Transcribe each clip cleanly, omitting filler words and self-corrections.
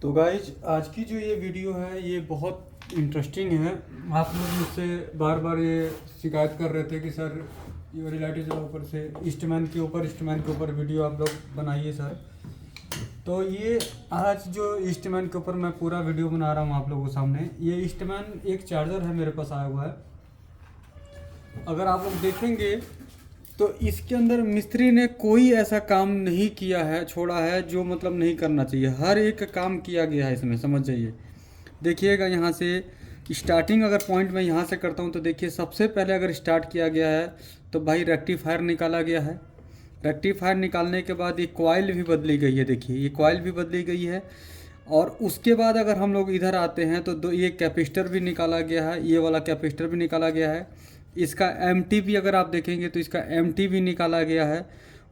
तो गाइज आज की जो ये वीडियो है ये बहुत इंटरेस्टिंग है। आप लोग मुझसे बार बार ये शिकायत कर रहे थे कि सर ये रिलेटिव के ऊपर से ईस्टमैन के ऊपर वीडियो आप लोग बनाइए सर। तो ये आज जो ईस्टमैन के ऊपर मैं पूरा वीडियो बना रहा हूँ आप लोगों के सामने। ये ईस्टमैन एक चार्जर है मेरे पास आया हुआ है। अगर आप लोग देखेंगे तो इसके अंदर मिस्त्री ने कोई ऐसा काम नहीं किया है, छोड़ा है जो मतलब नहीं करना चाहिए। हर एक काम किया गया है इसमें, समझ जाइए। देखिएगा यहाँ से स्टार्टिंग अगर पॉइंट मैं यहाँ से करता हूँ तो देखिए सबसे पहले अगर स्टार्ट किया गया है तो भाई रेक्टिफायर निकाला गया है। रेक्टिफायर निकालने के बाद ये कॉइल भी बदली गई है। देखिए ये कॉइल भी बदली गई है। और उसके बाद अगर हम लोग इधर आते हैं तो ये कैपेसिटर भी निकाला गया है, ये वाला कैपेसिटर भी निकाला गया है। इसका एमटी भी अगर आप देखेंगे तो इसका एमटी भी निकाला गया है।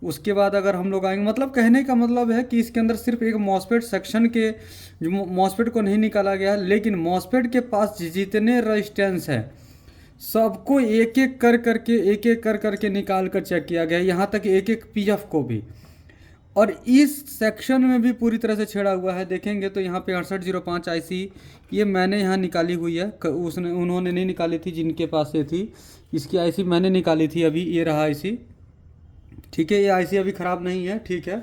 उसके बाद अगर हम लोग आएंगे, मतलब कहने का मतलब है कि इसके अंदर सिर्फ एक मॉसफेट सेक्शन के जो मॉसफेट को नहीं निकाला गया है, लेकिन मॉसफेट के पास जितने रेजिस्टेंस है सबको एक एक कर करके निकाल कर चेक किया गया है, यहाँ तक एक एक पीएफ को भी। और इस सेक्शन में भी पूरी तरह से छेड़ा हुआ है। देखेंगे तो यहाँ पे 6805 आईसी ये मैंने यहाँ निकाली हुई है, उन्होंने नहीं निकाली थी, जिनके पास ये थी। इसकी आईसी मैंने निकाली थी, अभी ये रहा आईसी। ठीक है, ये आईसी अभी ख़राब नहीं है, ठीक है।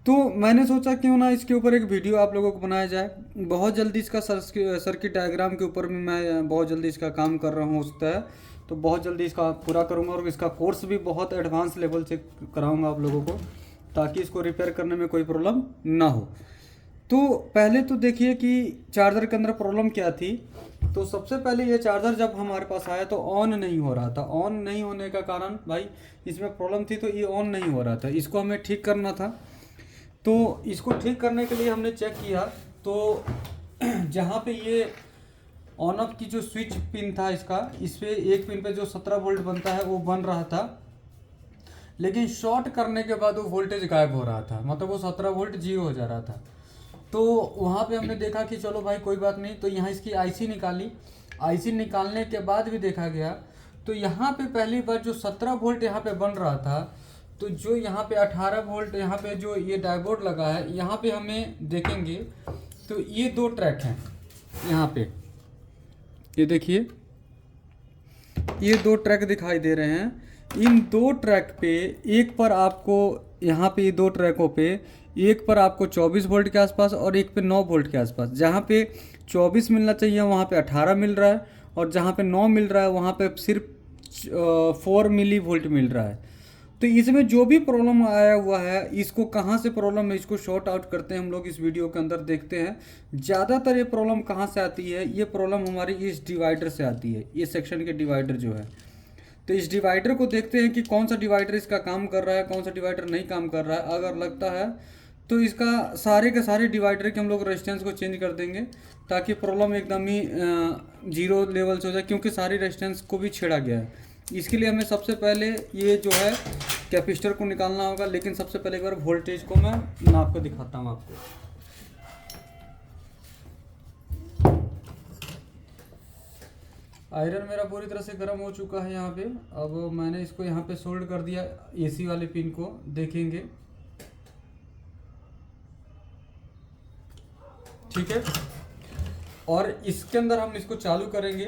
तो मैंने सोचा क्यों ना इसके ऊपर एक वीडियो आप लोगों को बनाया जाए। बहुत जल्दी इसका सर्किट डायग्राम के ऊपर भी मैं बहुत जल्दी इसका काम कर रहा हूँ उसका है, तो बहुत जल्दी इसका पूरा करूँगा। और इसका कोर्स भी बहुत एडवांस लेवल से कराऊँगा आप लोगों को, ताकि इसको रिपेयर करने में कोई प्रॉब्लम ना हो। तो पहले तो देखिए कि चार्जर के अंदर प्रॉब्लम क्या थी। तो सबसे पहले ये चार्जर जब हमारे पास आया तो ऑन नहीं हो रहा था। ऑन नहीं होने का कारण भाई इसमें प्रॉब्लम थी, तो ये ऑन नहीं हो रहा था। इसको हमें ठीक करना था। तो इसको ठीक करने के लिए हमने चेक किया तो जहाँ पे ये ऑन ऑफ की जो स्विच पिन था इसका, इस पर एक पिन पे जो 17 वोल्ट बनता है वो बन रहा था, लेकिन शॉर्ट करने के बाद वो वोल्टेज गायब हो रहा था, मतलब वो 17 वोल्ट जीरो हो जा रहा था। तो वहाँ पे हमने देखा कि चलो भाई कोई बात नहीं, तो यहाँ इसकी आईसी निकाली। आईसी निकालने के बाद भी देखा गया तो यहाँ पे पहली बार जो 17 वोल्ट यहाँ पे बन रहा था, तो जो यहाँ पे 18 वोल्ट यहाँ पे जो ये डायोड लगा है, यहाँ पे हमें देखेंगे तो ये दो ट्रैक हैं यहाँ पे। ये देखिए ये दो ट्रैक दिखाई दे रहे हैं। इन दो ट्रैक पे एक पर आपको यहाँ पे ये दो ट्रैकों पे एक पर आपको 24 वोल्ट के आसपास और एक पे 9 वोल्ट के आसपास। जहाँ पे 24 मिलना चाहिए वहाँ पे 18 मिल रहा है, और जहाँ पे 9 मिल रहा है वहाँ पे सिर्फ 4 मिली वोल्ट मिल रहा है। तो इसमें जो भी प्रॉब्लम आया हुआ है, इसको कहाँ से प्रॉब्लम है इसको शॉर्ट आउट करते हैं हम लोग, इस वीडियो के अंदर देखते हैं। ज़्यादातर ये प्रॉब्लम कहाँ से आती है, ये प्रॉब्लम हमारी इस डिवाइडर से आती है, ये सेक्शन के डिवाइडर जो है। तो इस डिवाइडर को देखते हैं कि कौन सा डिवाइडर इसका काम कर रहा है, कौन सा डिवाइडर नहीं काम कर रहा है। अगर लगता है तो इसका सारे के सारे डिवाइडर के हम लोग रेजिस्टेंस को चेंज कर देंगे, ताकि प्रॉब्लम एकदम ही जीरो लेवल से हो जाए, क्योंकि सारी रेजिस्टेंस को भी छेड़ा गया है। इसके लिए हमें सबसे पहले ये जो है कैपेसिटर को निकालना होगा। लेकिन सबसे पहले एक बार वोल्टेज को मैं नाप कर दिखाता हूँ आपको। आयरन मेरा पूरी तरह से गर्म हो चुका है यहाँ पे। अब मैंने इसको यहाँ पे सोल्ड कर दिया एसी वाले पिन को, देखेंगे ठीक है। और इसके अंदर हम इसको चालू करेंगे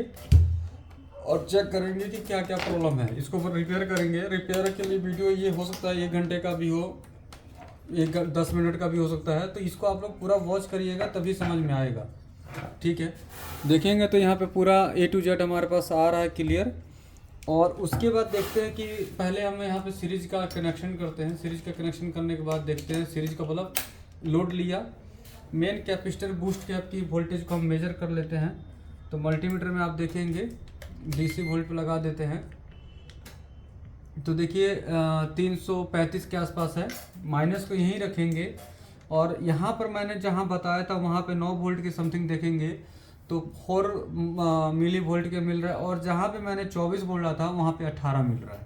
और चेक करेंगे कि क्या क्या प्रॉब्लम है। इसको रिपेयर करेंगे। रिपेयर के लिए वीडियो ये हो सकता है 1 घंटे का भी हो, 10 मिनट का भी हो सकता है। तो इसको आप लोग पूरा वॉच करिएगा, तभी समझ में आएगा, ठीक है। देखेंगे तो यहाँ पे पूरा A to Z हमारे पास आ रहा है क्लियर। और उसके बाद देखते हैं कि पहले हम यहाँ पे सीरीज का कनेक्शन करते हैं। सीरीज का कनेक्शन करने के बाद देखते हैं सीरीज का बल्ब लोड लिया। मेन कैपेसिटर बूस्ट कैप की वोल्टेज को हम मेजर कर लेते हैं। तो मल्टीमीटर में आप देखेंगे DC वोल्ट पे लगा देते हैं। तो देखिए 335 के आसपास है। माइनस को यहीं रखेंगे और यहाँ पर मैंने जहाँ बताया था वहाँ पे 9 वोल्ट के समथिंग देखेंगे तो 4 मिली वोल्ट के मिल रहा है। और जहाँ पे मैंने 24 बोला था वहाँ पे 18 मिल रहा है।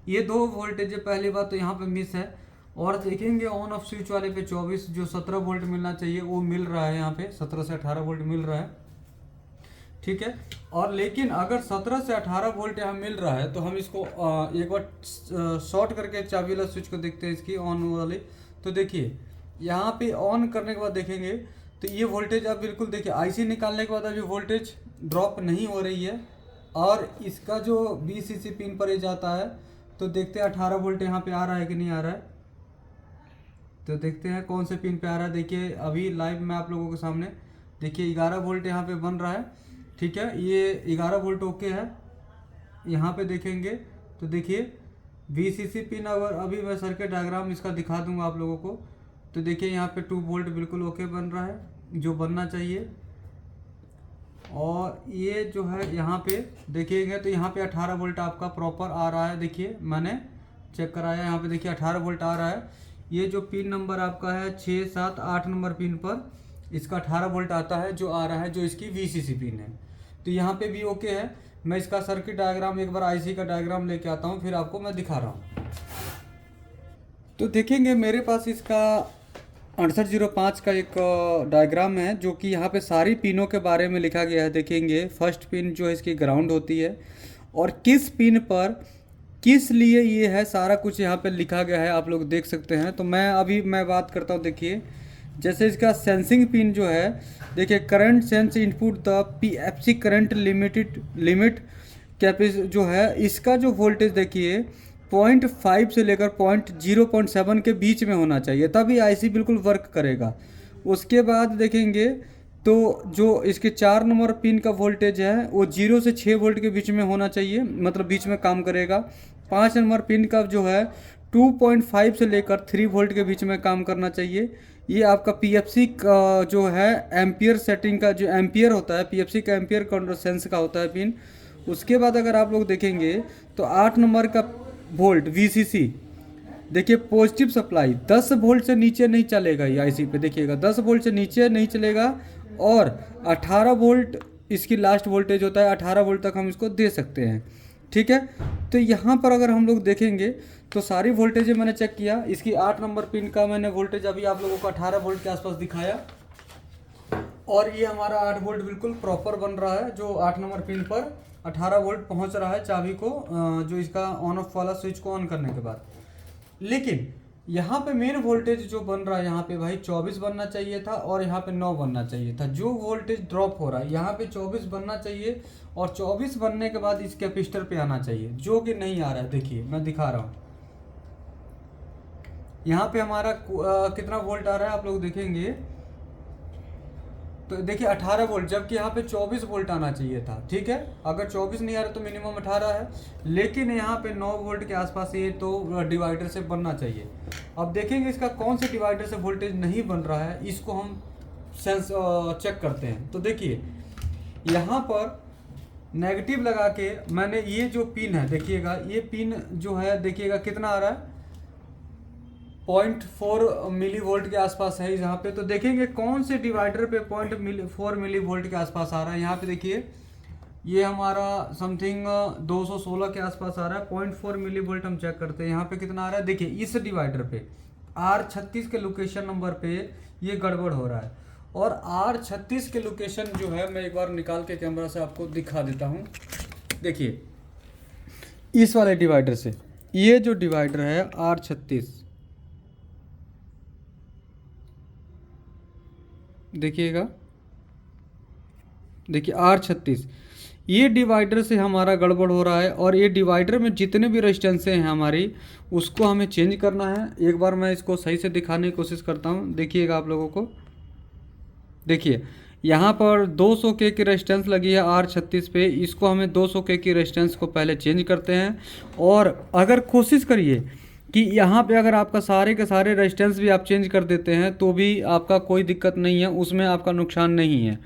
ये दो वोल्टेज पहली बात तो यहाँ पे मिस है। और देखेंगे ऑन ऑफ स्विच वाले पे 24 जो 17 वोल्ट मिलना चाहिए वो मिल रहा है, यहाँ पे 17 से 18 वोल्ट मिल रहा है, ठीक है। और लेकिन अगर 17 से 18 वोल्ट यहाँ मिल रहा है तो हम इसको एक बार शॉर्ट करके चाबी वाला स्विच को देखते हैं इसकी ऑन वाली। तो देखिए यहाँ पे ऑन करने के बाद देखेंगे तो ये वोल्टेज अब बिल्कुल देखिए आईसी निकालने के बाद अभी वोल्टेज ड्रॉप नहीं हो रही है। और इसका जो VCC पिन पर ये जाता है तो देखते हैं 18 वोल्ट यहाँ पे आ रहा है कि नहीं आ रहा है। तो देखते हैं कौन से पिन पे आ रहा है। देखिए अभी लाइव में आप लोगों के सामने देखिए 11 वोल्ट यहाँ पे बन रहा है, ठीक है, ये 11 वोल्ट ओके है। यहाँ पे देखेंगे तो देखिए VCC पिन, अगर अभी मैं सर्किट डायग्राम इसका दिखा दूंगा आप लोगों को, तो देखिए यहाँ पे 2 वोल्ट बिल्कुल ओके बन रहा है जो बनना चाहिए। और ये जो है यहाँ पे देखिएगा तो यहाँ पे 18 वोल्ट आपका प्रॉपर आ रहा है। देखिए मैंने चेक कराया, यहाँ पे देखिए 18 वोल्ट आ रहा है। ये जो पिन नंबर आपका है 6, 7, 8 नंबर पिन पर इसका 18 वोल्ट आता है जो आ रहा है, जो इसकी VCC पिन है। तो यहाँ पे भी ओके है। मैं इसका सर्किट डायग्राम एक बार IC का डायग्राम लेके आता हूँ, फिर आपको मैं दिखा रहा हूँ। तो देखेंगे मेरे पास इसका 6805 का एक डायग्राम है जो कि यहाँ पे सारी पिनों के बारे में लिखा गया है। देखेंगे फर्स्ट पिन जो है इसकी ग्राउंड होती है और किस पिन पर किस लिए ये है सारा कुछ यहाँ पे लिखा गया है, आप लोग देख सकते हैं। तो मैं बात करता हूँ। देखिए जैसे इसका सेंसिंग पिन जो है, देखिए current sense input the PFC current limit कैपेस जो है, इसका जो वोल्टेज देखिए 0.5 से लेकर 0.7 के बीच में होना चाहिए, तभी IC बिल्कुल वर्क करेगा। उसके बाद देखेंगे तो जो इसके 4 नंबर पिन का वोल्टेज है वो 0 से 6 वोल्ट के बीच में होना चाहिए, मतलब बीच में काम करेगा। 5 नंबर पिन का जो है 2.5 से लेकर 3 वोल्ट के बीच में काम करना चाहिए। ये आपका PFC का जो है एम्पियर सेटिंग का जो एम्पियर होता है, PFC का एम्पियर काउंटर सेंस का होता है पिन। उसके बाद अगर आप लोग देखेंगे तो 8 नंबर का वोल्ट VCC, देखिए पॉजिटिव सप्लाई 10 वोल्ट से नीचे नहीं चलेगा ये IC पे, देखिएगा 10 वोल्ट से नीचे नहीं चलेगा। और 18 वोल्ट इसकी लास्ट वोल्टेज होता है, 18 वोल्ट तक हम इसको दे सकते हैं, ठीक है। तो यहाँ पर अगर हम लोग देखेंगे तो सारी वोल्टेज मैंने चेक किया। इसकी 8 नंबर पिन का मैंने वोल्टेज अभी आप लोगों को 18 वोल्ट के आसपास दिखाया और ये हमारा 8 वोल्ट बिल्कुल प्रॉपर बन रहा है, जो 8 नंबर पिन पर 18 वोल्ट पहुंच रहा है चाबी को, जो इसका ऑन ऑफ वाला स्विच को ऑन करने के बाद। लेकिन यहाँ पे मेन वोल्टेज जो बन रहा है यहाँ पे भाई 24 बनना चाहिए था और यहाँ पे 9 बनना चाहिए था। जो वोल्टेज ड्रॉप हो रहा है यहाँ पे 24 बनना चाहिए और 24 बनने के बाद इस कैपेसिटर पे आना चाहिए, जो कि नहीं आ रहा है। देखिए मैं दिखा रहा हूँ, यहाँ पे हमारा कितना वोल्ट आ रहा है आप लोग देखेंगे तो देखिए 18 वोल्ट, जबकि यहाँ पे 24 वोल्ट आना चाहिए था, ठीक है। अगर 24 नहीं आ रहा तो मिनिमम 18 है, लेकिन यहाँ पे 9 वोल्ट के आसपास ये तो डिवाइडर से बनना चाहिए। अब देखेंगे इसका कौन से डिवाइडर से वोल्टेज नहीं बन रहा है, इसको हम चेक करते हैं। तो देखिए यहाँ पर नेगेटिव लगा के मैंने ये जो पिन है, देखिएगा ये पिन जो है देखिएगा कितना आ रहा है, 0.4 मिली वोल्ट के आसपास है यहाँ पे। तो देखेंगे कौन से डिवाइडर पे 0.4 मिली वोल्ट के आसपास आ रहा है। यहाँ पे देखिए ये हमारा समथिंग 216 के आसपास आ रहा है। 0.4 मिली वोल्ट हम चेक करते हैं यहाँ पे कितना आ रहा है। देखिए इस डिवाइडर पे R36 के लोकेशन नंबर पे ये गड़बड़ हो रहा है। और R36 के लोकेशन जो है मैं एक बार निकाल के कैमरा से आपको दिखा देता हूँ। देखिए इस वाले डिवाइडर से, ये जो डिवाइडर है R36, देखिएगा, देखिए R36, ये डिवाइडर से हमारा गड़बड़ हो रहा है। और ये डिवाइडर में जितने भी रेजिस्टेंसें हैं हमारी, उसको हमें चेंज करना है। एक बार मैं इसको सही से दिखाने की कोशिश करता हूँ, देखिएगा आप लोगों को। देखिए यहाँ पर 200 के की रेजिस्टेंस लगी है R36 पे, इसको हमें 200 के की रेजिस्टेंस को पहले चेंज करते हैं। और अगर कोशिश करिए कि यहाँ पे अगर आपका सारे के सारे रेजिस्टेंस भी आप चेंज कर देते हैं तो भी आपका कोई दिक्कत नहीं है, उसमें आपका नुकसान नहीं है।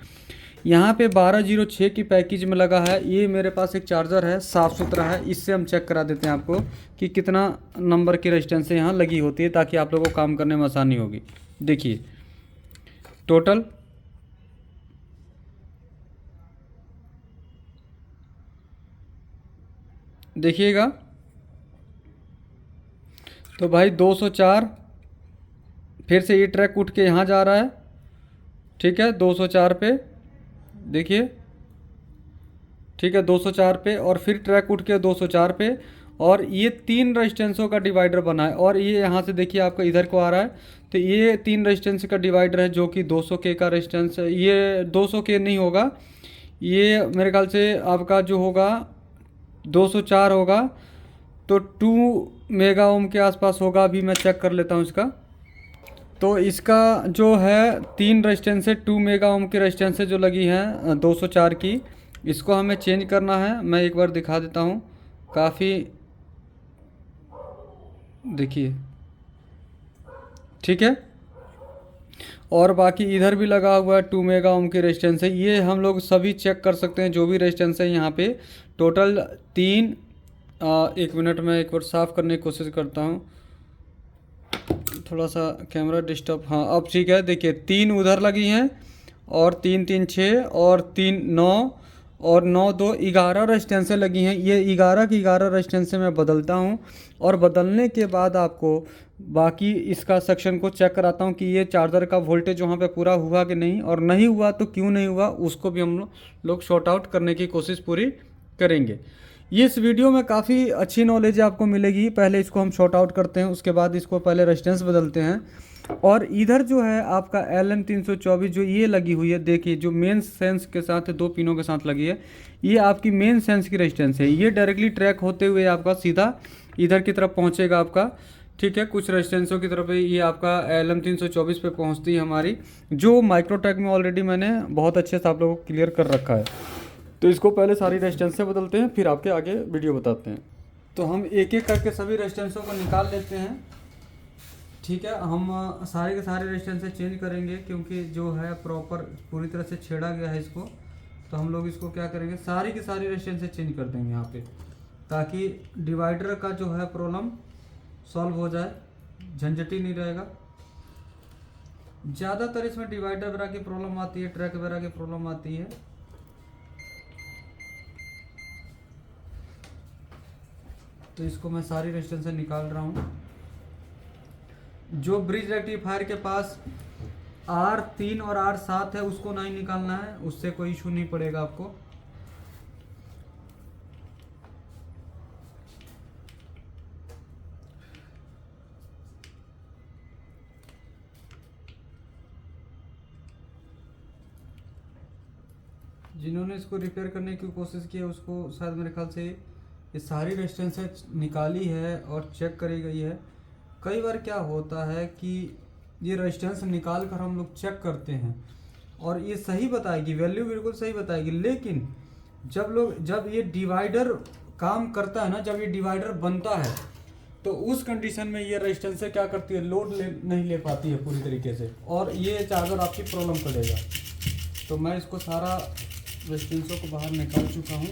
यहाँ पे 1206 की पैकेज में लगा है। ये मेरे पास एक चार्जर है, साफ़ सुथरा है, इससे हम चेक करा देते हैं आपको कि कितना नंबर की रेजिस्टेंस यहाँ लगी होती है, ताकि आप लोगों को काम करने में आसानी होगी। देखिए टोटल देखिएगा तो भाई 204, फिर से ये ट्रैक उठ के यहाँ जा रहा है, ठीक है 204 पे, देखिए ठीक है 204 पे, और फिर ट्रैक उठ के 204 पे, और ये 3 रेजिस्टेंसों का डिवाइडर बना है। और ये यहाँ से देखिए आपका इधर को आ रहा है, तो ये 3 रेजिस्टेंस का डिवाइडर है जो कि 200 के का रेजिस्टेंस है। ये 200 के नहीं होगा, ये मेरे ख्याल से आपका जो होगा 204 होगा, तो 2 मेगा ओम के आसपास होगा। अभी मैं चेक कर लेता हूँ इसका। तो इसका जो है 3 रेजिस्टेंस है, 2 मेगा ओम की रेजिस्टेंस जो लगी हैं 204 की, इसको हमें चेंज करना है। मैं एक बार दिखा देता हूँ, काफ़ी देखिए, ठीक है। और बाकी इधर भी लगा हुआ है 2 मेगा ओम की रेजिस्टेंस है। ये हम लोग सभी चेक कर सकते हैं, जो भी रेजिस्टेंस है यहाँ पे टोटल 3। 1 मिनट में एक बार साफ़ करने की कोशिश करता हूँ, थोड़ा सा कैमरा डिस्टर्ब। हाँ अब ठीक है, देखिए 3 उधर लगी हैं और 3 3 6 और 3 9 और 9 2 11 रेजिस्टेंसें लगी हैं। ये 11 की 11 रेजिस्टेंसें मैं बदलता हूँ, और बदलने के बाद आपको बाकी इसका सेक्शन को चेक कराता हूँ कि ये चार्जर का वोल्टेज वहाँ पे पूरा हुआ कि नहीं, और नहीं हुआ तो क्यों नहीं हुआ, उसको भी हम लोग शॉर्ट आउट करने की कोशिश पूरी करेंगे। ये इस वीडियो में काफ़ी अच्छी नॉलेज आपको मिलेगी। पहले इसको हम शॉर्ट आउट करते हैं, उसके बाद इसको पहले रेजिस्टेंस बदलते हैं। और इधर जो है आपका LM324 जो ये लगी हुई है, देखिए जो मेन सेंस के साथ 2 पिनों के साथ लगी है, ये आपकी मेन सेंस की रेजिस्टेंस है। ये डायरेक्टली ट्रैक होते हुए आपका सीधा इधर की तरफ पहुंचेगा आपका, ठीक है। कुछ रेजिस्टेंसों की तरफ ये आपका LM324 पे पहुंचती है हमारी, जो माइक्रोटेक में ऑलरेडी मैंने बहुत अच्छे से आप लोगों को क्लियर कर रखा है। तो इसको पहले सारी रेजिस्टेंसें बदलते हैं, फिर आपके आगे वीडियो बताते हैं। तो हम एक एक करके सभी रेजिस्टेंसों को निकाल लेते हैं, ठीक है। हम सारे के सारे रेजिस्टेंसें चेंज करेंगे, क्योंकि जो है प्रॉपर पूरी तरह से छेड़ा गया है इसको। तो हम लोग इसको क्या करेंगे, सारी की सारी रेजिस्टेंसें चेंज कर देंगे यहाँ पे, ताकि डिवाइडर का जो है प्रॉब्लम सॉल्व हो जाए, झंझट ही नहीं रहेगा। ज़्यादातर इसमें डिवाइडर वगैरह की प्रॉब्लम आती है, ट्रैक वगैरह की प्रॉब्लम आती है। तो इसको मैं सारी रेजिस्टेंसें निकाल रहा हूँ। जो ब्रिज रेक्टिफायर के पास R3 और R7 है उसको नहीं निकालना है, उससे कोई इशू नहीं पड़ेगा आपको। जिन्होंने इसको रिपेयर करने की कोशिश की है उसको शायद मेरे ख्याल से ये सारी रेजिस्टेंसें निकाली है और चेक करी गई है। कई बार क्या होता है कि ये रेजिस्टेंस निकाल कर हम लोग चेक करते हैं और ये सही बताएगी, वैल्यू बिल्कुल सही बताएगी, लेकिन जब ये डिवाइडर काम करता है ना, जब ये डिवाइडर बनता है, तो उस कंडीशन में ये रेजिस्टेंस क्या करती है, लोड नहीं ले पाती है पूरी तरीके से, और ये चार्जर आपकी प्रॉब्लम करेगा। तो मैं इसको सारा रेजिस्टेंसों को बाहर निकाल चुका हूँ,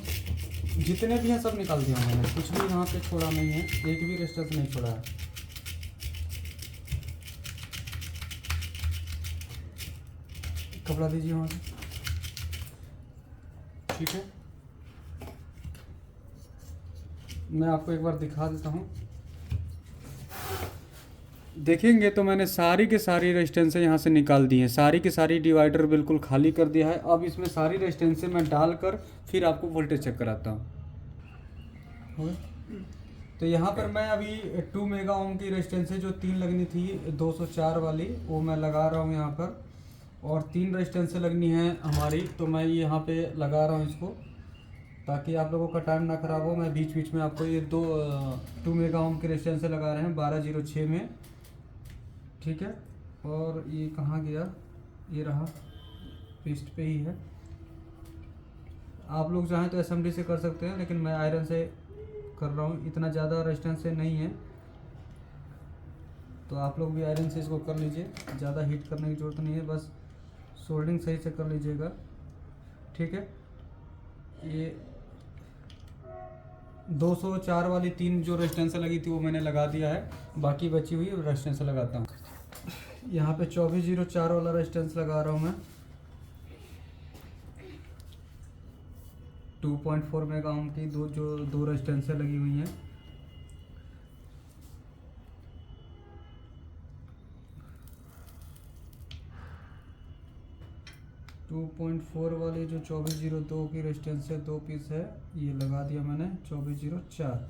जितने भी हैं सब निकाल दिया मैंने, कुछ भी यहाँ पे छोड़ा नहीं है, एक भी रेजिस्टेंस नहीं छोड़ा है। कपड़ा दीजिए वहाँ से, ठीक है। मैं आपको एक बार दिखा देता हूँ, देखेंगे तो मैंने सारी के सारी रेजिस्टेंसें यहाँ से निकाल दी हैं, सारी की सारी डिवाइडर बिल्कुल खाली कर दिया है। अब इसमें सारी रेजिस्टेंसें मैं डालकर फिर आपको वोल्टेज चेक कराता हूँ। तो यहाँ पर मैं अभी 2 मेगा ओम की रेजिस्टेंसें जो 3 लगनी थी 204 वाली, वो मैं लगा रहा हूँ यहाँ पर, और 3 रेजिस्टेंसें लगनी हैं हमारी, तो मैं यहाँ पे लगा रहा हूँ इसको, ताकि आप लोगों का टाइम ना खराब हो। मैं बीच बीच में आपको ये 2 मेगा ओम की रेजिस्टेंसें लगा रहे हैं 1206 में, ठीक है। और ये कहाँ गया, ये रहा, पिस्ट पे ही है। आप लोग चाहें तो एसएमडी से कर सकते हैं, लेकिन मैं आयरन से कर रहा हूँ, इतना ज़्यादा रेजिस्टेंस से नहीं है, तो आप लोग भी आयरन से इसको कर लीजिए, ज़्यादा हीट करने की ज़रूरत नहीं है, बस सोल्डिंग सही से कर लीजिएगा, ठीक है। ये 204 वाली 3 जो रेजिस्टेंस लगी थी वो मैंने लगा दिया है, बाकी बची हुई रेजिस्टेंस लगाता हूँ। यहाँ पे 2404 वाला रेजिस्टेंस लगा रहा हूँ मैं, 2.4 मेगा ओम की दो रेजिस्टेंसें लगी हुई हैं। टू 2.4 वाली जो 2402 की रेजिस्टेंस है, 2 पीस है, ये लगा दिया मैंने 2404।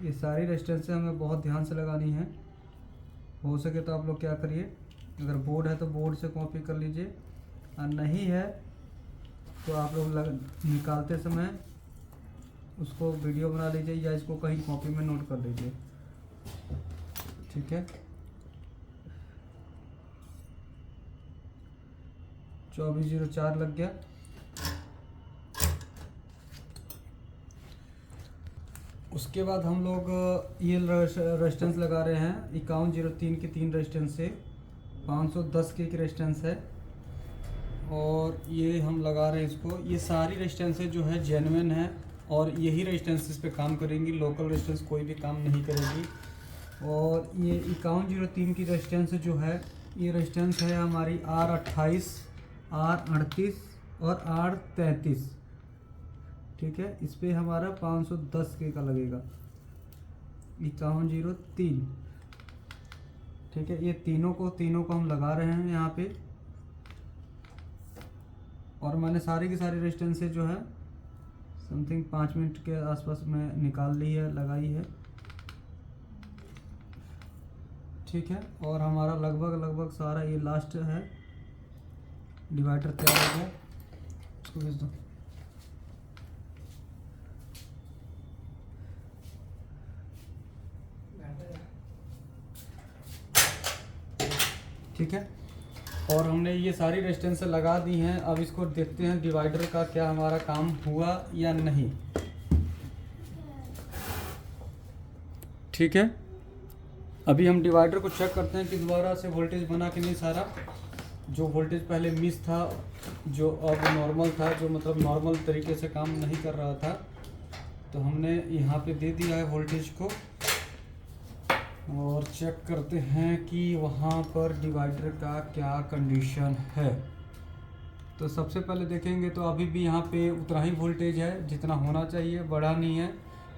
ये सारी रेजिस्टेंसें हमें बहुत ध्यान से लगानी है। हो सके तो आप लोग क्या करिए, अगर बोर्ड है तो बोर्ड से कॉपी कर लीजिए, और नहीं है तो आप लोग निकालते समय उसको वीडियो बना लीजिए या इसको कहीं कॉपी में नोट कर लीजिए। ठीक है, 2404 लग गया। उसके बाद हम लोग ये रेजिस्टेंस लगा रहे हैं 5103 की 3 रेजिस्टेंस से 510 के रेजिस्टेंस है, और ये हम लगा रहे हैं इसको। ये सारी रेजिस्टेंसें जो है जेन्युइन है और यही रेजिस्टेंसेस पे काम करेंगी, लोकल रेजिस्टेंस कोई भी काम नहीं करेगी। और ये 5103 की रेजिस्टेंस जो है, ये रेजिस्टेंस है हमारी R28, R38 और R33। ठीक है, इस पे हमारा 510 के का लगेगा 5103। ठीक है, ये तीनों को हम लगा रहे हैं यहाँ पे, और मैंने सारी की सारी रेजिस्टेंस जो है समथिंग 5 मिनट के आसपास में निकाल ली है, लगाई है। ठीक है, और हमारा लगभग सारा ये लास्ट है डिवाइडर तैयार हो गया। इसको भेज दो। ठीक है, और हमने ये सारी रेजिस्टेंस लगा दी हैं। अब इसको देखते हैं डिवाइडर का क्या हमारा काम हुआ या नहीं। ठीक है, अभी हम डिवाइडर को चेक करते हैं कि दोबारा से वोल्टेज बना कि नहीं। सारा जो वोल्टेज पहले मिस था, जो अब नॉर्मल था, जो मतलब नॉर्मल तरीके से काम नहीं कर रहा था, तो हमने यहाँ पे दे दिया है वोल्टेज को, और चेक करते हैं कि वहाँ पर डिवाइडर का क्या कंडीशन है। तो सबसे पहले देखेंगे तो अभी भी यहाँ पे उतना ही वोल्टेज है जितना होना चाहिए, बढ़ा नहीं है,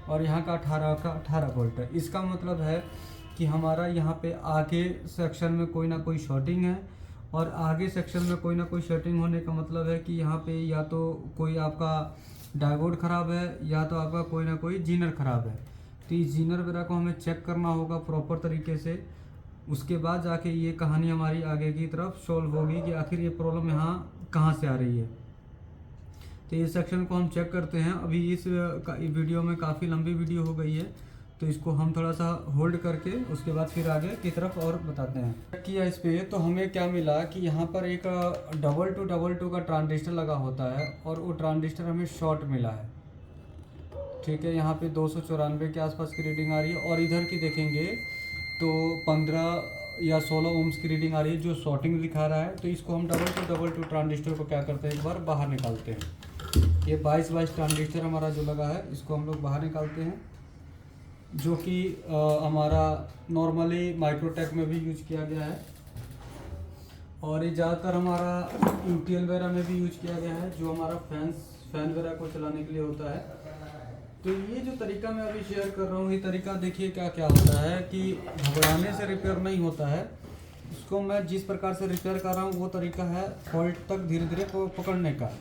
और यहाँ का 18 वोल्ट है। इसका मतलब है कि हमारा यहाँ पे आगे सेक्शन में कोई ना कोई शॉर्टिंग है, और आगे सेक्शन में कोई ना कोई शॉर्टिंग होने का मतलब है कि यहाँ पे या तो कोई आपका डायोड ख़राब है, या तो आपका कोई ना कोई जीनर ख़राब है। तो इस जीनर वगैरह को हमें चेक करना होगा प्रॉपर तरीके से, उसके बाद जाके ये कहानी हमारी आगे की तरफ सॉल्व होगी कि आखिर ये प्रॉब्लम यहाँ कहाँ से आ रही है। तो इस सेक्शन को हम चेक करते हैं। अभी इस वीडियो में काफ़ी लंबी वीडियो हो गई है, तो इसको हम थोड़ा सा होल्ड करके उसके बाद फिर आगे की तरफ और बताते हैं। चेक किया इस पे तो हमें क्या मिला कि यहाँ पर एक 2222 का ट्रांजिस्टर लगा होता है, और वो ट्रांजिस्टर हमें शॉर्ट मिला है। ठीक है, यहाँ पे 294 के आसपास की रीडिंग आ रही है, और इधर की देखेंगे तो 15 या 16 ओम्स की रीडिंग आ रही है, जो शॉर्टिंग दिखा रहा है। तो इसको हम 2222 ट्रांजिस्टर को क्या करते हैं, एक बार बाहर निकालते हैं। ये 22 ट्रांजिस्टर हमारा जो लगा है, इसको हम लोग बाहर निकालते हैं, जो कि हमारा नॉर्मली माइक्रोटेक में भी यूज किया गया है, और ये ज़्यादातर हमारा यूटीएल वगैरह में भी यूज किया गया है, जो हमारा फैन वगैरह को चलाने के लिए होता है। तो ये जो तरीका मैं अभी शेयर कर रहा हूँ, ये तरीका देखिए क्या क्या होता है कि घबराने से रिपेयर नहीं होता है। इसको मैं जिस प्रकार से रिपेयर कर रहा हूँ वो तरीका है फॉल्ट तक धीरे धीरे पकड़ने का।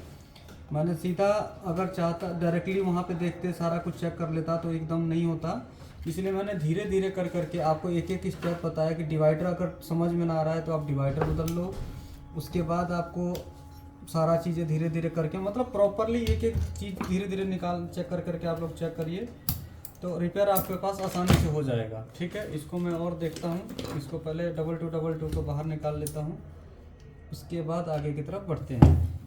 मैंने सीधा अगर चाहता डायरेक्टली वहाँ पे देखते सारा कुछ चेक कर लेता तो एकदम नहीं होता, इसलिए मैंने धीरे धीरे कर करके आपको एक एक स्टेप बताया कि डिवाइडर अगर समझ में ना आ रहा है तो आप डिवाइडर बदल लो, उसके बाद आपको सारा चीज़ें धीरे धीरे करके मतलब प्रॉपरली एक एक चीज़ धीरे धीरे निकाल चेक कर करके आप लोग चेक करिए, तो रिपेयर आपके पास आसानी से हो जाएगा। ठीक है, इसको मैं और देखता हूँ। इसको पहले 2222 को बाहर निकाल लेता हूँ, उसके बाद आगे की तरफ बढ़ते हैं।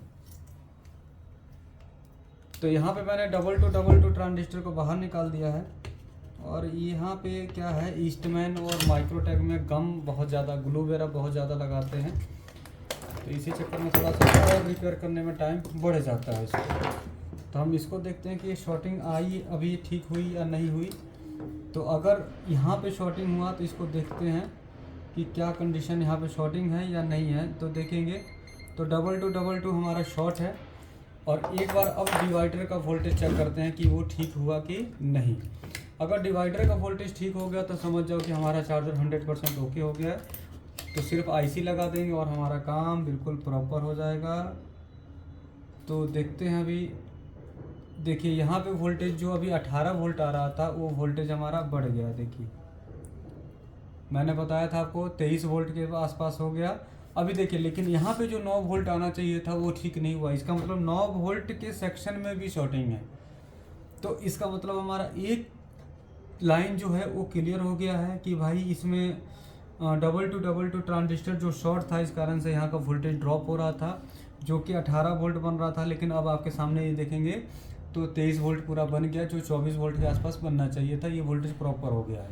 तो यहाँ पे मैंने 2222 ट्रांजिस्टर को बाहर निकाल दिया है, और यहाँ पे क्या है, ईस्टमैन और माइक्रोटेक में गम बहुत ज़्यादा, ग्लू वगैरह बहुत ज़्यादा लगाते हैं, तो इसी चक्कर में थोड़ा सा और रिपेयर करने में टाइम बढ़ जाता है इसको। तो हम इसको देखते हैं कि ये शॉर्टिंग आई अभी ठीक हुई या नहीं हुई। तो अगर यहाँ पे शॉर्टिंग हुआ तो इसको देखते हैं कि क्या कंडीशन यहाँ पे शॉर्टिंग है या नहीं है। तो देखेंगे तो 2222 हमारा शॉर्ट है, और एक बार अब डिवाइडर का वोल्टेज चेक करते हैं कि वो ठीक हुआ कि नहीं। अगर डिवाइडर का वोल्टेज ठीक हो गया तो समझ जाओ कि हमारा चार्जर 100% ओके हो गया है। तो सिर्फ आईसी लगा देंगे और हमारा काम बिल्कुल प्रॉपर हो जाएगा। तो देखते हैं अभी देखिए यहाँ पे वोल्टेज जो अभी 18 वोल्ट आ रहा था वो वोल्टेज हमारा बढ़ गया। देखिए मैंने बताया था आपको 23 वोल्ट के आसपास हो गया अभी। देखिए लेकिन यहाँ पे जो 9 वोल्ट आना चाहिए था वो ठीक नहीं हुआ। इसका मतलब 9 वोल्ट के सेक्शन में भी शॉर्टिंग है। तो इसका मतलब हमारा एक लाइन जो है वो क्लियर हो गया है कि भाई इसमें डबल टू ट्रांजिस्टर जो शॉर्ट था, इस कारण से यहाँ का वोल्टेज ड्रॉप हो रहा था, जो कि 18 वोल्ट बन रहा था। लेकिन अब आपके सामने ये देखेंगे तो 23 वोल्ट पूरा बन गया, जो 24 वोल्ट के आसपास बनना चाहिए था। ये वोल्टेज प्रॉपर हो गया है।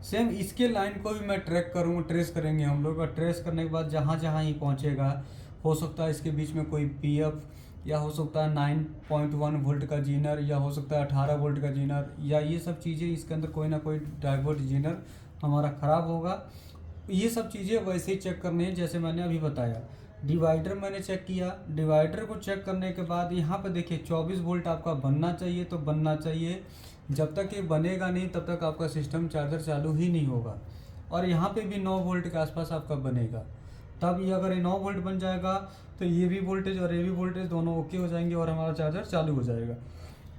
सेम इसके लाइन को भी मैं ट्रेस करेंगे हम लोग, और ट्रेस करने के बाद जहाँ जहाँ ही पहुँचेगा, हो सकता है इसके बीच में कोई पीएफ, या हो सकता है 9.1 वोल्ट का जीनर, या हो सकता है 18 वोल्ट का जीनर, या ये सब चीज़ें इसके अंदर कोई ना कोई डाइवर्ट जीनर हमारा ख़राब होगा। ये सब चीज़ें वैसे ही चेक करनी है जैसे मैंने अभी बताया। डिवाइडर मैंने चेक किया, डिवाइडर को चेक करने के बाद यहाँ पर देखिए 24 वोल्ट आपका बनना चाहिए, तो बनना चाहिए। जब तक ये बनेगा नहीं तब तक आपका सिस्टम चार्जर चालू ही नहीं होगा। और यहाँ पे भी 9 वोल्ट के आसपास आपका बनेगा। तब ये अगर ये 9 वोल्ट बन जाएगा तो ये भी वोल्टेज और ये भी वोल्टेज दोनों ओके हो जाएंगे और हमारा चार्जर चालू हो जाएगा।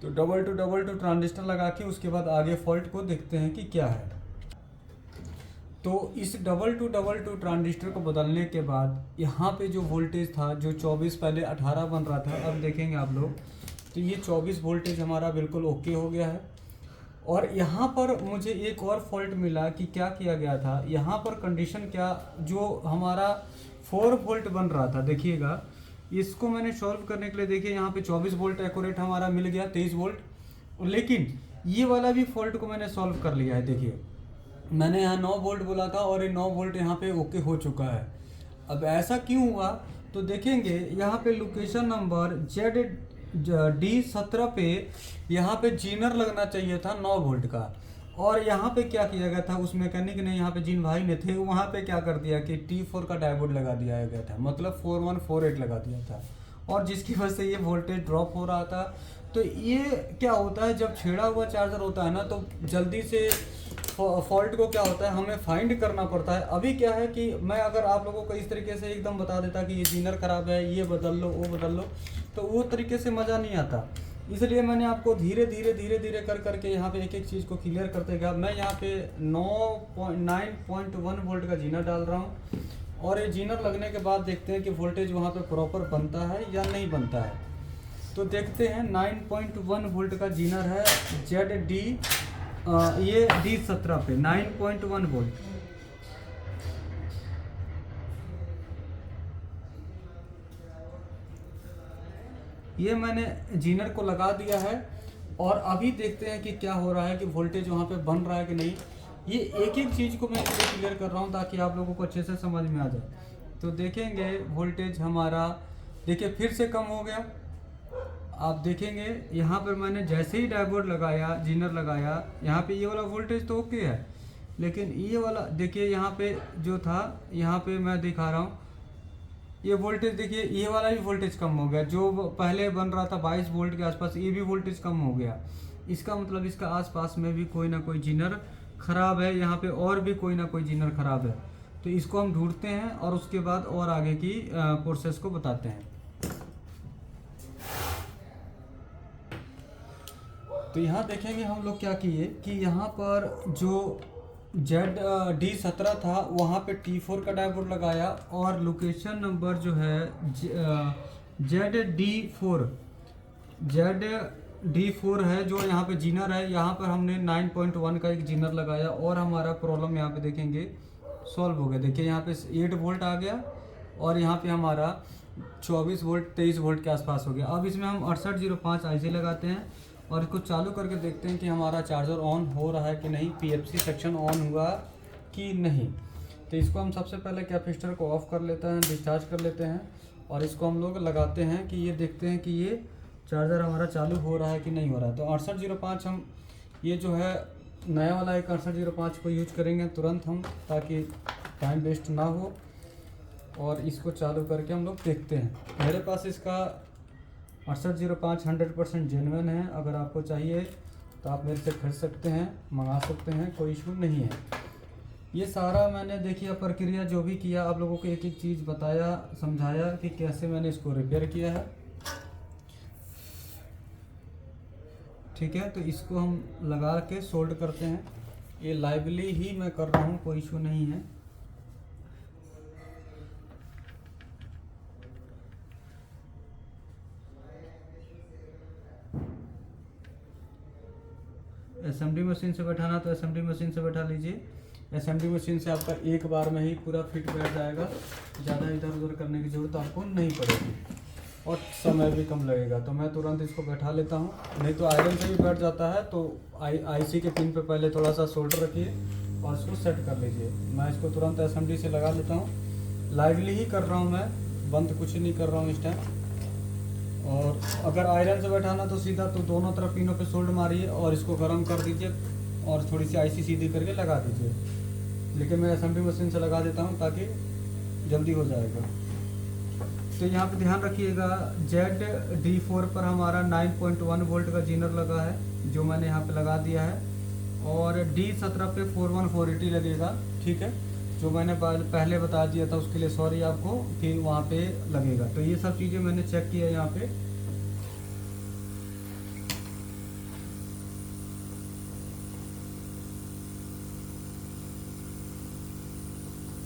तो डबल टू ट्रांजिस्टर लगा के उसके बाद आगे फॉल्ट को देखते हैं कि क्या है। तो इस डबल टू ट्रांजिस्टर को बदलने के बाद यहाँ पे जो वोल्टेज था, जो 24 पहले 18 बन रहा था, अब देखेंगे आप लोग तो ये 24 वोल्टेज हमारा बिल्कुल ओके हो गया है। और यहाँ पर मुझे एक और फॉल्ट मिला कि क्या किया गया था, यहाँ पर कंडीशन क्या, जो हमारा 4 वोल्ट बन रहा था, देखिएगा इसको मैंने सॉल्व करने के लिए देखिए यहाँ पे 24 वोल्ट एक्यूरेट हमारा मिल गया, 23 वोल्ट। लेकिन ये वाला भी फॉल्ट को मैंने सॉल्व कर लिया है। देखिए मैंने यहाँ 9 वोल्ट बोला था और ये 9 वोल्ट यहाँ पे ओके हो चुका है। अब ऐसा क्यों हुआ, तो देखेंगे यहाँ पे लोकेशन नंबर ZD17 पे यहाँ पे जीनर लगना चाहिए था 9 वोल्ट का। और यहाँ पे क्या किया गया था, उस मैकेनिक ने, यहाँ पे जिन भाई ने थे, वहाँ पे क्या कर दिया कि T4 का डायोड लगा दिया गया था, मतलब 4148 लगा दिया था, और जिसकी वजह से ये वोल्टेज ड्रॉप हो रहा था। तो ये क्या होता है, जब छेड़ा हुआ चार्जर होता है ना, तो जल्दी से फॉल्ट को क्या होता है हमें फाइंड करना पड़ता है। अभी क्या है कि मैं अगर आप लोगों को इस तरीके से एकदम बता देता कि ये जीनर ख़राब है, ये बदल लो, वो बदल लो, तो वो तरीके से मज़ा नहीं आता। इसलिए मैंने आपको धीरे धीरे कर करके यहाँ पे एक एक चीज़ को क्लियर करते गया। मैं यहाँ पे 9.1 वोल्ट का जीनर डाल रहा हूँ, और ये जीनर लगने के बाद देखते हैं कि वोल्टेज वहाँ पे प्रॉपर बनता है या नहीं बनता है। तो देखते हैं 9.1 वोल्ट का जीनर है ZD ये D17 पे 9.1 वोल्ट। ये मैंने जीनर को लगा दिया है, और अभी देखते हैं कि क्या हो रहा है, कि वोल्टेज वहाँ पे बन रहा है कि नहीं। ये एक एक चीज़ को मैं क्लियर कर रहा हूँ ताकि आप लोगों को अच्छे से समझ में आ जाए। तो देखेंगे वोल्टेज हमारा, देखिए फिर से कम हो गया। आप देखेंगे यहाँ पर मैंने जैसे ही डायोड लगाया, जीनर लगाया, यहाँ पे ये वाला वोल्टेज तो ओके है, लेकिन ये वाला देखिए यहाँ पे जो था, यहाँ पे मैं दिखा रहा हूँ, ये वोल्टेज देखिए, ये वाला भी वोल्टेज कम हो गया। जो पहले बन रहा था 22 वोल्ट के आसपास, ये भी वोल्टेज कम हो गया। इसका मतलब इसका आसपास में भी कोई ना कोई जीनर ख़राब है, यहाँ पे और भी कोई ना कोई जीनर ख़राब है। तो इसको हम ढूंढते हैं और उसके बाद और आगे की प्रोसेस को बताते हैं। तो यहाँ देखेंगे हम लोग क्या किए कि यहाँ पर जो ZD17 था वहाँ पे T4 का डायोड लगाया, और लोकेशन नंबर जो है ZD4 है, जो यहाँ पे जीनर है, यहाँ पर हमने 9.1 का एक जीनर लगाया, और हमारा प्रॉब्लम यहाँ पे देखेंगे सॉल्व हो गया। देखिए यहाँ पे 8 वोल्ट आ गया, और यहाँ पे हमारा 24 वोल्ट 23 वोल्ट के आसपास हो गया। अब इसमें हम 6805 IC लगाते हैं और इसको चालू करके देखते हैं कि हमारा चार्जर ऑन हो रहा है कि नहीं, PFC सेक्शन ऑन हुआ कि नहीं। तो इसको हम सबसे पहले कैपेसिटर को ऑफ कर लेते हैं, डिस्चार्ज कर लेते हैं, और इसको हम लोग लगाते हैं कि ये देखते हैं कि ये चार्जर हमारा चालू हो रहा है कि नहीं हो रहा है। तो 6805 हम ये जो है नया वाला एक 6805 को यूज करेंगे तुरंत हम, ताकि टाइम वेस्ट ना हो, और इसको चालू करके हम लोग देखते हैं। मेरे पास इसका 6805 100% जेन्युइन है। अगर आपको चाहिए तो आप मेरे से खरीद सकते हैं, मंगा सकते हैं, कोई इशू नहीं है। ये सारा मैंने देखिए प्रक्रिया जो भी किया, आप लोगों को एक एक चीज़ बताया, समझाया कि कैसे मैंने इसको रिपेयर किया है। ठीक है, तो इसको हम लगा के सोल्ड करते हैं। ये लाइवली ही मैं कर रहा हूँ, कोई इशू नहीं है। एसएमडी मशीन से बैठाना तो एसएमडी मशीन से बैठा लीजिए। एसएमडी मशीन से आपका एक बार में ही पूरा फिट बैठ जाएगा, ज़्यादा इधर उधर करने की ज़रूरत आपको नहीं पड़ेगी और समय भी कम लगेगा। तो मैं तुरंत इसको बैठा लेता हूँ, नहीं तो आयरन से भी बैठ जाता है। तो आईसी के पिन पे पहले थोड़ा सा सोल्डर रखिए और इसको सेट कर लीजिए। मैं इसको तुरंत एसएमडी से लगा लेता हूँ। लाइवली ही कर रहा हूँ मैं, बंद कुछ नहीं कर रहा हूँ इस टाइम। और अगर आयरन से बैठाना तो सीधा तो दोनों तरफ पिनों पे सोल्ड मारिए और इसको गर्म कर दीजिए और थोड़ी सी आईसी सीधी करके लगा दीजिए। लेकिन मैं एसएमडी मशीन से लगा देता हूँ ताकि जल्दी हो जाएगा। तो यहाँ पे ध्यान रखिएगा, ZD4 पर हमारा 9.1 वोल्ट का जीनर लगा है जो मैंने यहाँ पे लगा दिया है, और D17 पे 41480 लगेगा। ठीक है, जो मैंने पहले बता दिया था उसके लिए सॉरी आपको कि वहाँ पे लगेगा। तो ये सब चीज़ें मैंने चेक किया यहाँ पे।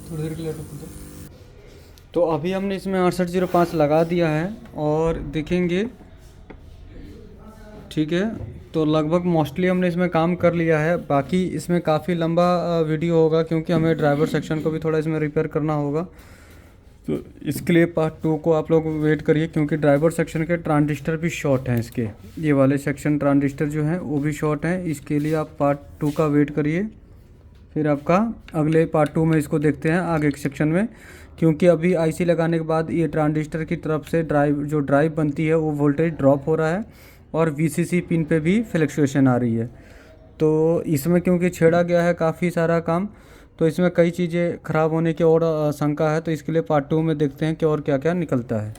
थोड़ी देर के लिए तो अभी हमने इसमें 6805 लगा दिया है और देखेंगे। ठीक है, तो लगभग मोस्टली हमने इसमें काम कर लिया है। बाकी इसमें काफ़ी लंबा वीडियो होगा क्योंकि हमें ड्राइवर सेक्शन को भी थोड़ा इसमें रिपेयर करना होगा। तो इसके लिए पार्ट 2 को आप लोग वेट करिए क्योंकि ड्राइवर सेक्शन के ट्रांजिस्टर भी शॉर्ट हैं। इसके ये वाले सेक्शन ट्रांजिस्टर जो हैं वो भी शॉर्ट हैं। इसके लिए आप पार्ट 2 का वेट करिए, फिर आपका अगले पार्ट 2 में इसको देखते हैं आगे के सेक्शन में। क्योंकि अभी आईसी लगाने के बाद ये ट्रांजिस्टर की तरफ से ड्राइव बनती है वो वोल्टेज ड्रॉप हो रहा है और वीसीसी पिन पे भी फ्लक्चुएशन आ रही है। तो इसमें क्योंकि छेड़ा गया है काफ़ी सारा काम, तो इसमें कई चीज़ें ख़राब होने की और आशंका है। तो इसके लिए पार्ट 2 में देखते हैं कि और क्या क्या निकलता है।